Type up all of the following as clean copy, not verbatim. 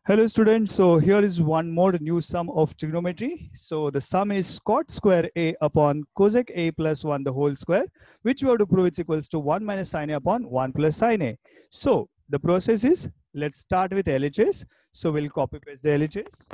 Hello students, so here is one more new sum of trigonometry. So the sum is cot square a upon cosec a plus 1 the whole square, which we have to prove it's equals to 1 minus sin a upon 1 plus sin a. So the process is, let's start with LHS. So we'll copy paste the LHS.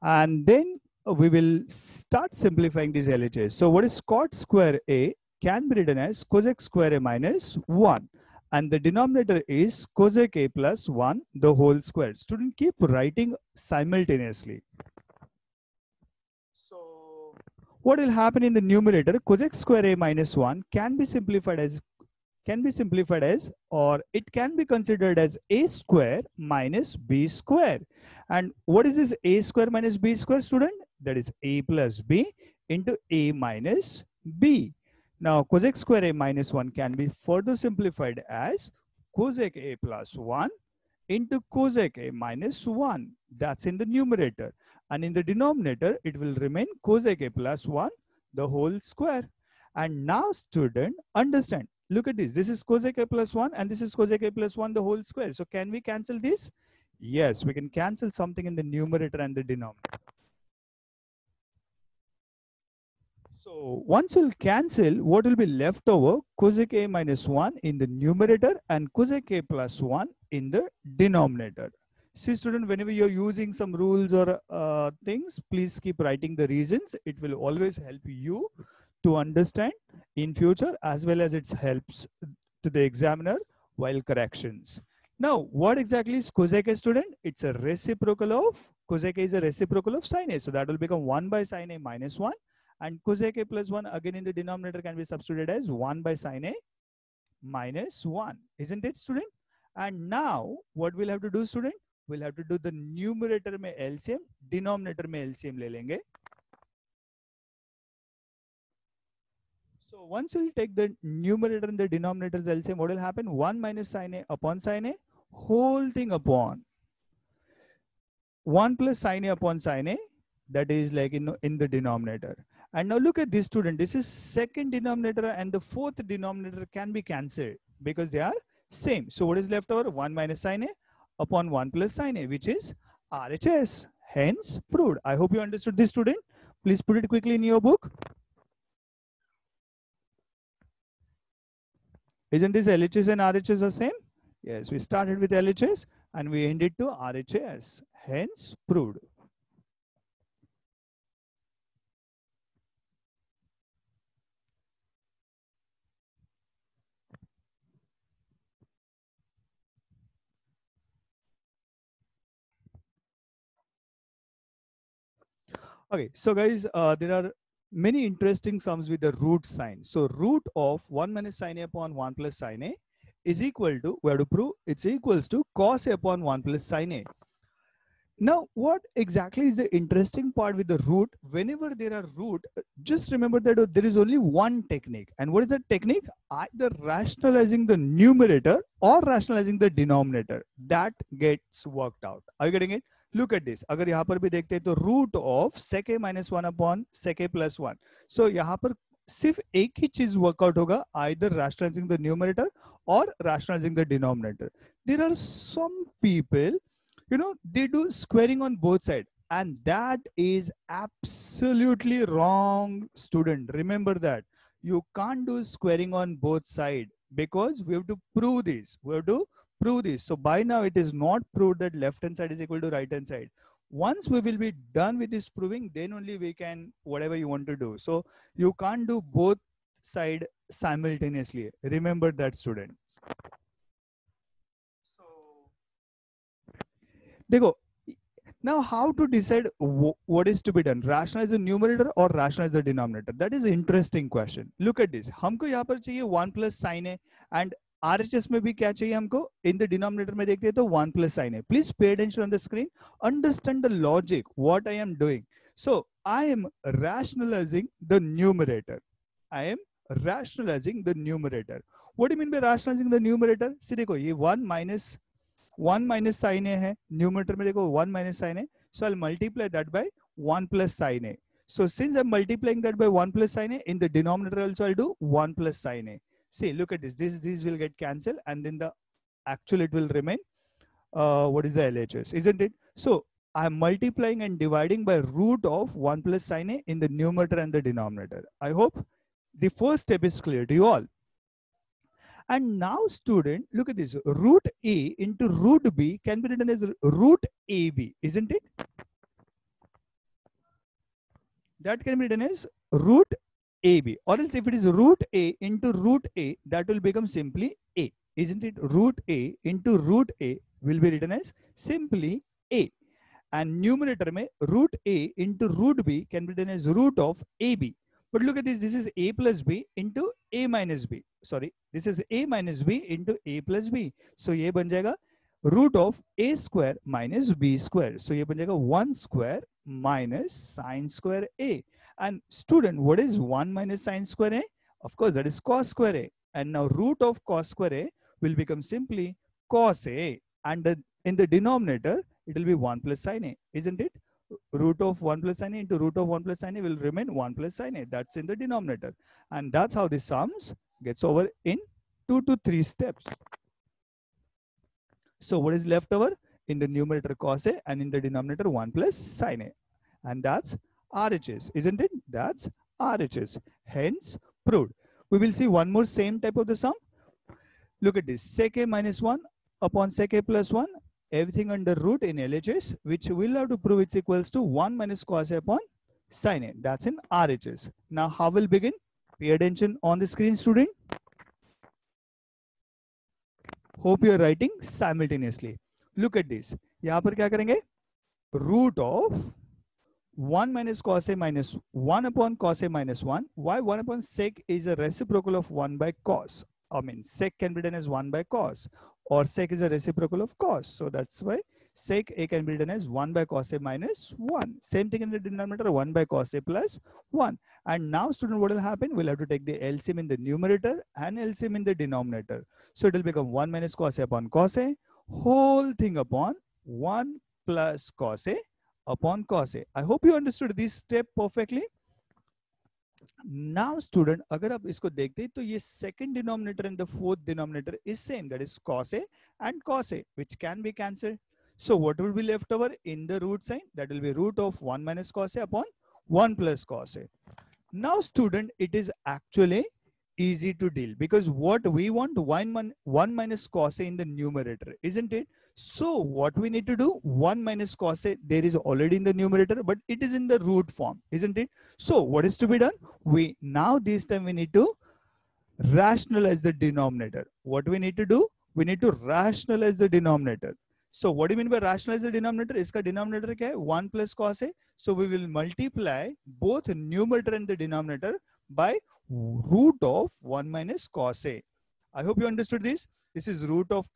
And then we will start simplifying these LHS. So what is cot square a can be written as cosec square a minus 1. And the denominator is cosec a plus 1 the whole square. Student, keep writing simultaneously. So what will happen in the numerator? Cosec square a minus 1 can be simplified as or it can be considered as a square minus b square. And what is this a square minus b square, student? That is a plus b into a minus b. Now cosec square a minus 1 can be further simplified as cosec a plus 1 into cosec a minus 1. That's in the numerator. And in the denominator, it will remain cosec a plus 1 the whole square. And now student, understand. Look at this. This is cosec a plus 1 and this is cosec a plus 1 the whole square. So can we cancel this? Yes, we can cancel something in the numerator and the denominator. So once you'll cancel, what will be left over? Cosec a minus 1 in the numerator and cosec a plus 1 in the denominator. See student, whenever you're using some rules or things, please keep writing the reasons. It will always help you to understand in future, as well as it helps to the examiner while corrections. Now, what exactly is cosec a, student? It's a reciprocal of, cosec a is a reciprocal of sin a. So that will become 1 by sin a minus 1. And cosec a plus 1 again in the denominator can be substituted as 1 by sin a minus 1. Isn't it, student? And now, what we'll have to do, student? We'll have to do the numerator में LCM, denominator में LCM ले लेंगे. So once you take the numerator and the denominator's LCM, what will happen? 1 minus sin a upon sin a, whole thing upon 1 plus sin a upon sin a, that is like in the denominator. And now look at this, student. This is second denominator and the fourth denominator can be cancelled because they are same. So what is left over? 1 minus sin a upon 1 plus sin a, which is RHS. Hence proved. I hope you understood this, student. Please put it quickly in your book. Isn't this LHS and RHS the same? Yes, we started with LHS and we ended to RHS. Hence proved. Okay, so guys, there are many interesting sums with the root sign. So root of 1 minus sin a upon 1 plus sin a is equal to, we have to prove it's equals to cos a upon 1 plus sin a. Now, what exactly is the interesting part with the root? Whenever there are root, just remember that there is only one technique. And what is that technique? Either rationalizing the numerator or rationalizing the denominator. That gets worked out. Are you getting it? Look at this. अगर यहाँ पर भी देखते हैं तो root of sec a minus 1 upon sec a plus 1. So यहाँ पर सिर्फ एक ही चीज वर्कआउट होगा, either rationalizing the numerator or rationalizing the denominator. There are some people, you know, they do squaring on both sides, and that is absolutely wrong, student. Remember that you can't do squaring on both sides because we have to prove this. So by now it is not proved that left hand side is equal to right hand side. Once we will be done with this proving, then only we can whatever you want to do. So you can't do both side simultaneously. Remember that, student. देखो, now how to decide what is to be done? Rationalize the numerator or rationalize the denominator? That is an interesting question. Look at this. हमको यहाँ पर चाहिए 1 plus sin a, and RHS में भी क्या चाहिए हमको? In the denominator में देखते हैं तो 1 plus sin a. Please pay attention on the screen. Understand the logic, what I am doing. So I am rationalizing the numerator. What do you mean by rationalizing the numerator? See देखो, ये 1 minus sin a है, numerator में देखो 1 minus sin a, so I'll multiply that by 1 plus sin a. So since I'm multiplying that by 1 plus sin a, in the denominator also I'll do 1 plus sin a. See, look at this. These will get cancelled, and then the actual it will remain what is the LHS, isn't it? So I'm multiplying and dividing by root of 1 plus sine A in the numerator and the denominator. I hope the first step is clear to you all. And now student, look at this. Root A into root B can be written as root AB, isn't it? That can be written as root AB. Or else if it is root A into root A, that will become simply A, isn't it? Root A into root A will be written as simply A. And numerator में root A into root B can be written as root of AB. But look at this, this is A plus B into A minus B. Sorry, this is A minus B into A plus B. So ये बन जाएगा root of A square minus B square. So ये बन जाएगा 1 square minus sine square A. And student, what is 1 minus sine square A? Of course, that is cos square A. And now root of cos square A will become simply cos A. And in the denominator, it will be 1 plus sine A, isn't it? Root of 1 plus sine A into root of 1 plus sine A will remain 1 plus sine A. That's in the denominator. And that's how the sums gets over in 2 to 3 steps. So what is left over? In the numerator cos A and in the denominator 1 plus sine A. And that's RHS, isn't it? That's RHS. Hence proved. We will see one more same type of the sum. Look at this. Sec A minus 1 upon sec A plus 1. Everything under root in LHS, which we'll have to prove it's equals to 1 minus cos A upon sin A. That's in RHS. Now how will begin? Pay attention on the screen, student. Hope you are writing simultaneously. Look at this. यहाँ पर क्या करेंगे? Root of 1 minus cos A minus 1 upon cos A minus 1. Why 1 upon sec is a reciprocal of 1 by cos. I mean, sec can be done as 1 by cos, or sec is a reciprocal of cos. So that's why sec A can be done as 1 by cos A minus 1. Same thing in the denominator, 1 by cos A plus 1. And now, student, what will happen? We'll have to take the LCM in the numerator and LCM in the denominator. So it will become 1 minus cos A upon cos A, whole thing upon 1 plus cos A upon cos A. I hope you understood this step perfectly. Now student, अगर आप इसको देखते हैं तो ये second denominator and the fourth denominator is same, that is cos A and cos A, which can be cancelled. So what will be left over in the root sign? That will be root of 1 minus cos A upon 1 plus cos A. Now student, it is actually easy to deal because what we want 1 minus cos A in the numerator, isn't it? So what we need to do, 1 minus cos A, there is already in the numerator, but it is in the root form, isn't it? So what is to be done? We now this time we need to rationalize the denominator. What we need to do? We need to rationalize the denominator. So what do you mean by rationalize the denominator? Iska denominator kya hai? 1 plus cos A. So we will multiply both numerator and the denominator by root of 1 minus cos A. I hope you understood this. This is root of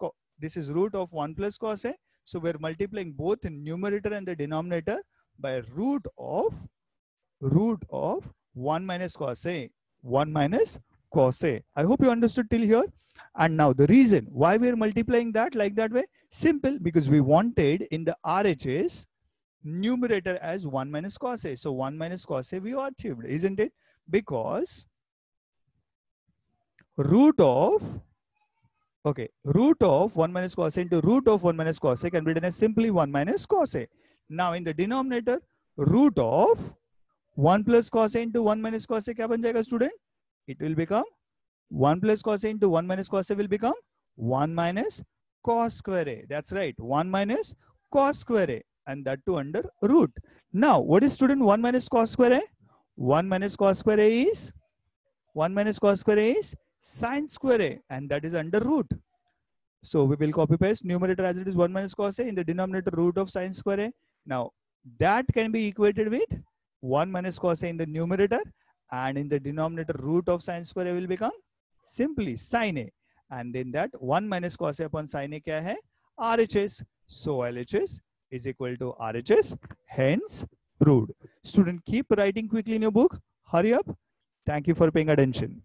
1 plus cos A. So we're multiplying both the numerator and the denominator by root of 1 minus cos A. 1 minus cos A. I hope you understood till here. And now the reason why we are multiplying that like that way, simple, because we wanted in the RHS numerator as 1 minus cos A. So 1 minus cos A we achieved, isn't it? Because root of 1 minus cos A into root of 1 minus cos A can be written as simply 1 minus cos A. Now in the denominator, root of 1 plus cos A into 1 minus cos A क्या बन जाएगा student? It will become 1 plus cos A into 1 minus cos A will become 1 minus cos square A. That's right, 1 minus cos square A, and that too under root. Now what is student 1 minus cos square A? 1 minus cos square A is sine square A, and that is under root. So we will copy paste numerator as it is 1 minus cos A, in the denominator root of sine square A. Now that can be equated with 1 minus cos A in the numerator, and in the denominator root of sine square A will become simply sine A, and then that 1 minus cos A upon sine A क्या है? RHS. So LHS is equal to RHS, hence proved. Student, keep writing quickly in your book. Hurry up. Thank you for paying attention.